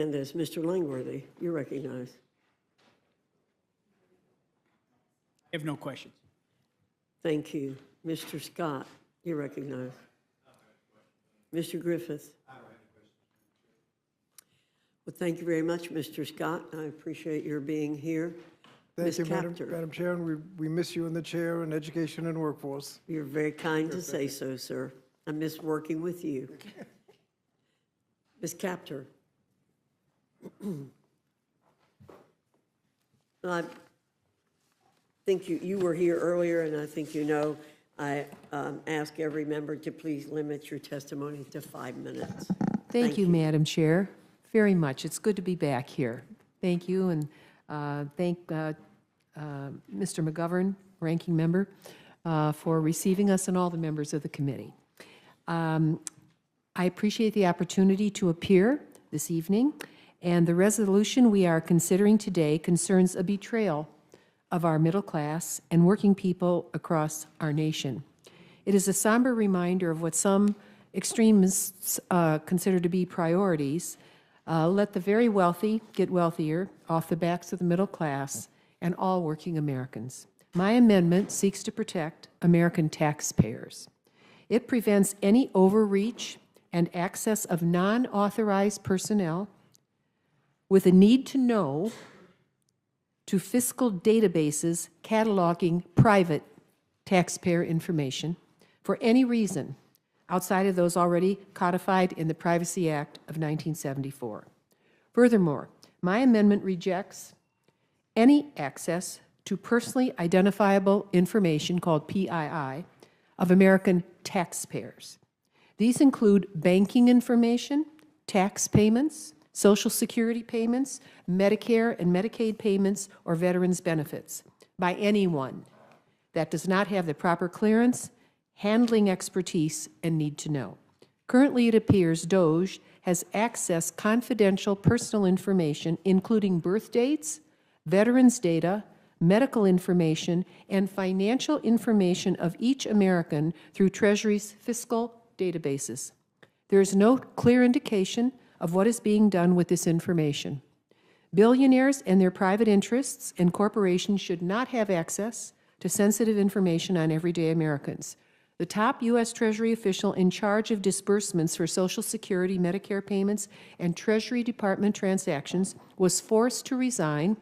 And there's Mr. Langworthy. You're recognized. I have no questions. Thank you. Mr. Scott, you're recognized. Mr. Griffith. Well, thank you very much, Mr. Scott. I appreciate your being here. Thank you, Kaptur. Madam Chair, and we miss you in the chair in Education and Workforce. You're very kind to say so, sir. I miss working with you. Ms. Kaptur. I think you were here earlier, and I think you know I ask every member to please limit your testimony to 5 minutes. Thank you, Madam Chair, very much. It's good to be back here. Thank you, and thank Mr. McGovern, Ranking Member, for receiving us and all the members of the committee. I appreciate the opportunity to appear this evening, and the resolution we are considering today concerns a betrayal of our middle class and working people across our nation. It is a somber reminder of what some extremists consider to be priorities. Let the very wealthy get wealthier off the backs of the middle class and all working Americans. My amendment seeks to protect American taxpayers. It prevents any overreach and access of non-authorized personnel with a need to know to fiscal databases cataloging private taxpayer information for any reason outside of those already codified in the Privacy Act of 1974. Furthermore, my amendment rejects any access to personally identifiable information called PII of American taxpayers. These include banking information, tax payments, Social Security payments, Medicare and Medicaid payments, or veterans benefits by anyone that does not have the proper clearance, handling expertise, and need to know. Currently, it appears DOJ has accessed confidential personal information, including birth dates, veterans data, medical information, and financial information of each American through Treasury's fiscal databases. There is no clear indication of what is being done with this information. Billionaires and their private interests and corporations should not have access to sensitive information on everyday Americans. The top U.S. Treasury official in charge of disbursements for Social Security, Medicare payments, and Treasury Department transactions was forced to resign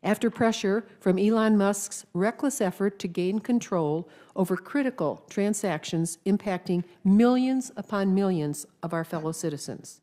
after pressure from Elon Musk's reckless effort to gain control over critical transactions impacting millions upon millions of our fellow citizens.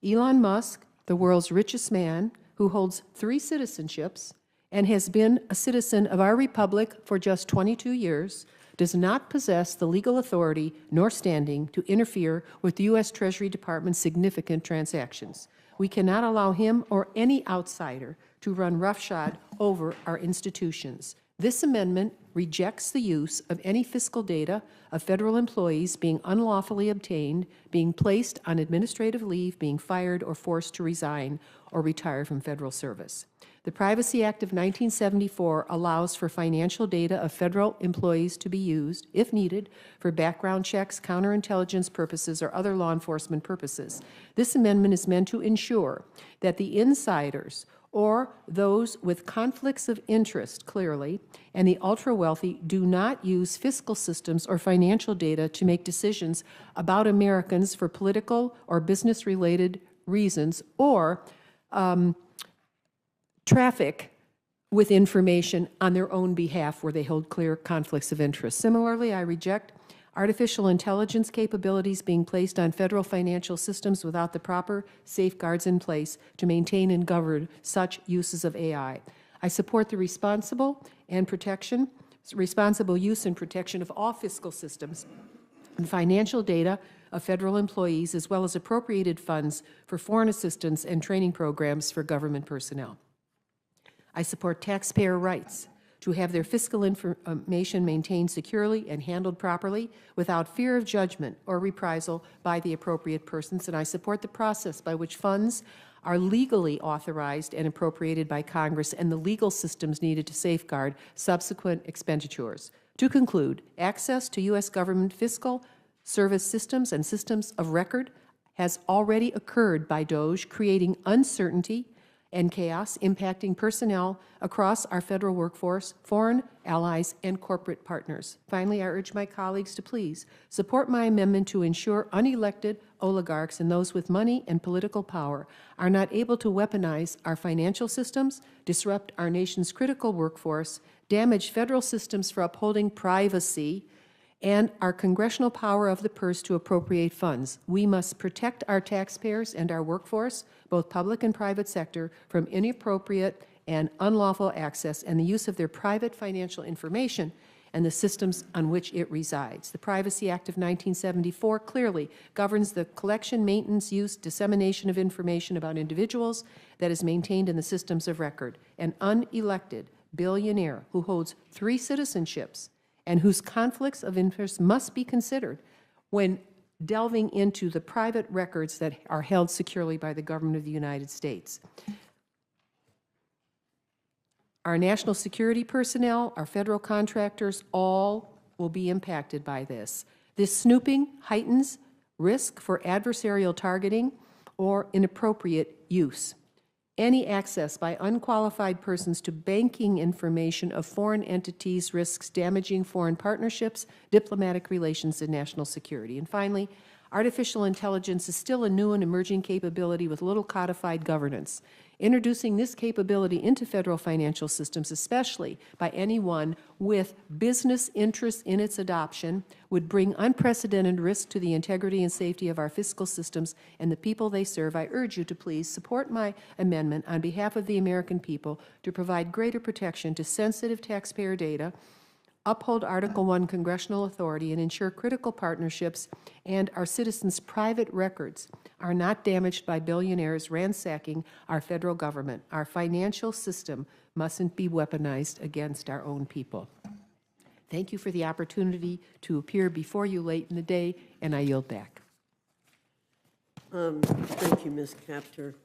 Elon Musk, the world's richest man, who holds 3 citizenships and has been a citizen of our republic for just 22 years, does not possess the legal authority nor standing to interfere with the U.S. Treasury Department's significant transactions. We cannot allow him or any outsider to run roughshod over our institutions. This amendment rejects the use of any fiscal data of federal employees being unlawfully obtained, being placed on administrative leave, being fired, or forced to resign or retire from federal service. The Privacy Act of 1974 allows for financial data of federal employees to be used, if needed, for background checks, counterintelligence purposes, or other law enforcement purposes. This amendment is meant to ensure that the insiders or those with conflicts of interest, clearly, and the ultra-wealthy do not use fiscal systems or financial data to make decisions about Americans for political or business-related reasons, or traffic with information on their own behalf where they hold clear conflicts of interest. Similarly, I reject artificial intelligence capabilities being placed on federal financial systems without the proper safeguards in place to maintain and govern such uses of AI. I support the responsible use and protection of all fiscal systems and financial data of federal employees, as well as appropriated funds for foreign assistance and training programs for government personnel. I support taxpayer rights to have their fiscal information maintained securely and handled properly without fear of judgment or reprisal by the appropriate persons, and I support the process by which funds are legally authorized and appropriated by Congress and the legal systems needed to safeguard subsequent expenditures. To conclude, access to U.S. government fiscal service systems and systems of record has already occurred by DOGE, creating uncertainty and chaos impacting personnel across our federal workforce, foreign allies, and corporate partners. Finally, I urge my colleagues to please support my amendment to ensure unelected oligarchs and those with money and political power are not able to weaponize our financial systems, disrupt our nation's critical workforce, damage federal systems for upholding privacy, and our congressional power of the purse to appropriate funds. We must protect our taxpayers and our workforce, both public and private sector, from inappropriate and unlawful access and the use of their private financial information and the systems on which it resides. The Privacy Act of 1974 clearly governs the collection, maintenance, use, dissemination of information about individuals that is maintained in the systems of record. An unelected billionaire who holds 3 citizenships and whose conflicts of interest must be considered when delving into the private records that are held securely by the government of the United States. Our national security personnel, our federal contractors, all will be impacted by this. This snooping heightens risk for adversarial targeting or inappropriate use. Any access by unqualified persons to banking information of foreign entities risks damaging foreign partnerships, diplomatic relations, and national security. And finally, artificial intelligence is still a new and emerging capability with little codified governance. Introducing this capability into federal financial systems, especially by anyone with business interests in its adoption, would bring unprecedented risk to the integrity and safety of our fiscal systems and the people they serve. I urge you to please support my amendment on behalf of the American people to provide greater protection to sensitive taxpayer data, uphold Article I congressional authority, and ensure critical partnerships and our citizens' private records are not damaged by billionaires ransacking our federal government. Our financial system mustn't be weaponized against our own people. Thank you for the opportunity to appear before you late in the day, and I yield back. Thank you, Ms. Kaptur.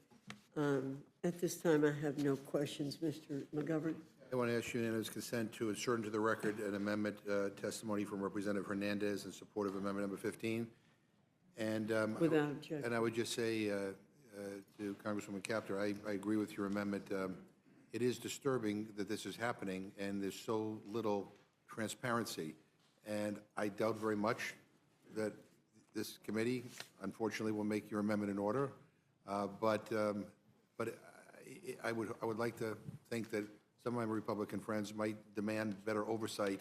At this time, I have no questions. Mr. McGovern? I want to ask unanimous consent to insert into the record an amendment testimony from Representative Hernandez in support of amendment number 15. And Without objection. And I would just say to Congresswoman Kaptur, I agree with your amendment. It is disturbing that this is happening, and there's so little transparency. And I doubt very much that this committee, unfortunately, will make your amendment in order. But I would like to think that some of my Republican friends might demand better oversight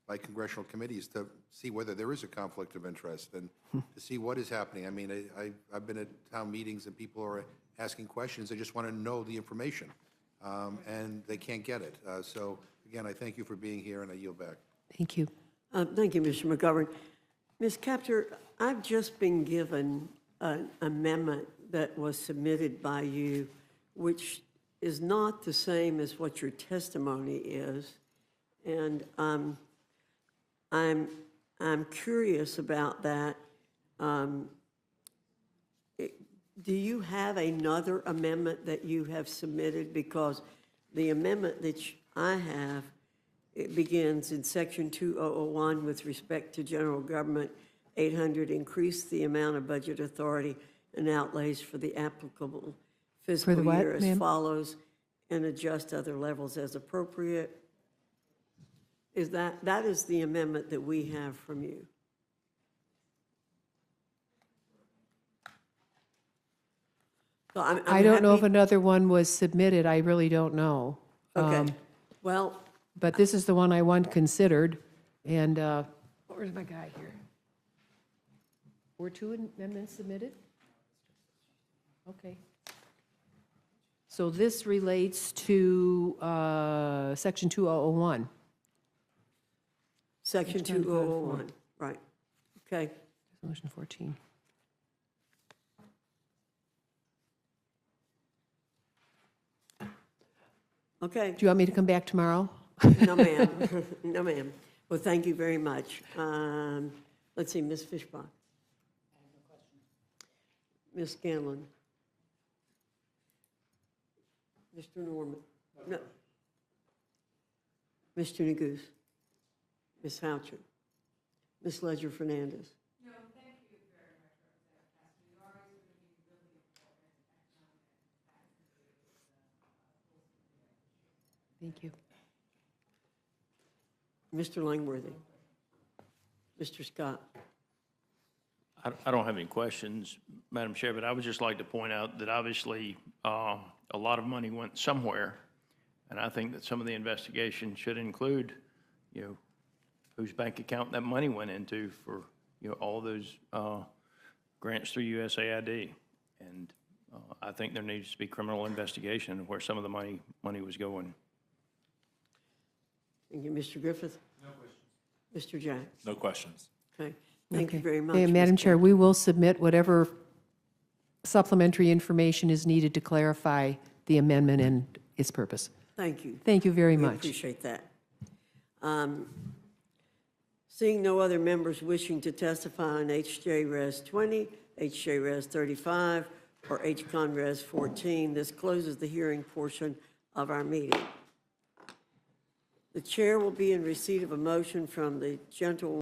by congressional committees to see whether there is a conflict of interest and to see what is happening. I mean, I've been at town meetings and people are asking questions. They just want to know the information, and they can't get it. So, again, I thank you for being here, and I yield back. Thank you. Thank you, Mr. McGovern. Ms. Kaptur, I've just been given an amendment that was submitted by you, which is not the same as what your testimony is, and I'm curious about that. Do you have another amendment that you have submitted? Because the amendment that I have, it begins in section 2001 with respect to general government 800, increase the amount of budget authority and outlays for the applicable fiscal the what, year as ma'am? follows, and adjust other levels as appropriate. Is that is the amendment that we have from you? So I don't know if happy- another one was submitted. I really don't know. Okay, well, But this is the one I want considered, and where's my guy here? Were 2 amendments submitted? Okay. So this relates to section 2001. section Which one? 2001, right, okay. Resolution 14. Okay, Do you want me to come back tomorrow? no ma'am, no ma'am. Well, thank you very much. Let's see, Ms. Fishbach. Ms. Scanlon. Mr. Norman. No. Mr. Neguse. Ms. Houchin. Ms. Ledger Fernandez. No, thank you very much, Representative Cassidy. You always Thank you. Mr. Langworthy. Mr. Scott. I don't have any questions, Madam Chair, but I would just like to point out that obviously a lot of money went somewhere, and I think that some of the investigation should include, whose bank account that money went into for, all those grants through USAID. And I think there needs to be criminal investigation of where some of the money was going. Thank you, Mr. Griffith. No questions. Mr. Jack. No questions. Okay, thank you Okay. very much. Okay, Ms. Madam Chair, Kaptur. we will submit whatever supplementary information is needed to clarify the amendment and its purpose. Thank you. Thank you very We much. appreciate that. Seeing no other members wishing to testify on HJ Res 20, HJ Res 35, or HCon Res 14, this closes the hearing portion of our meeting. The chair will be in receipt of a motion from the gentlewoman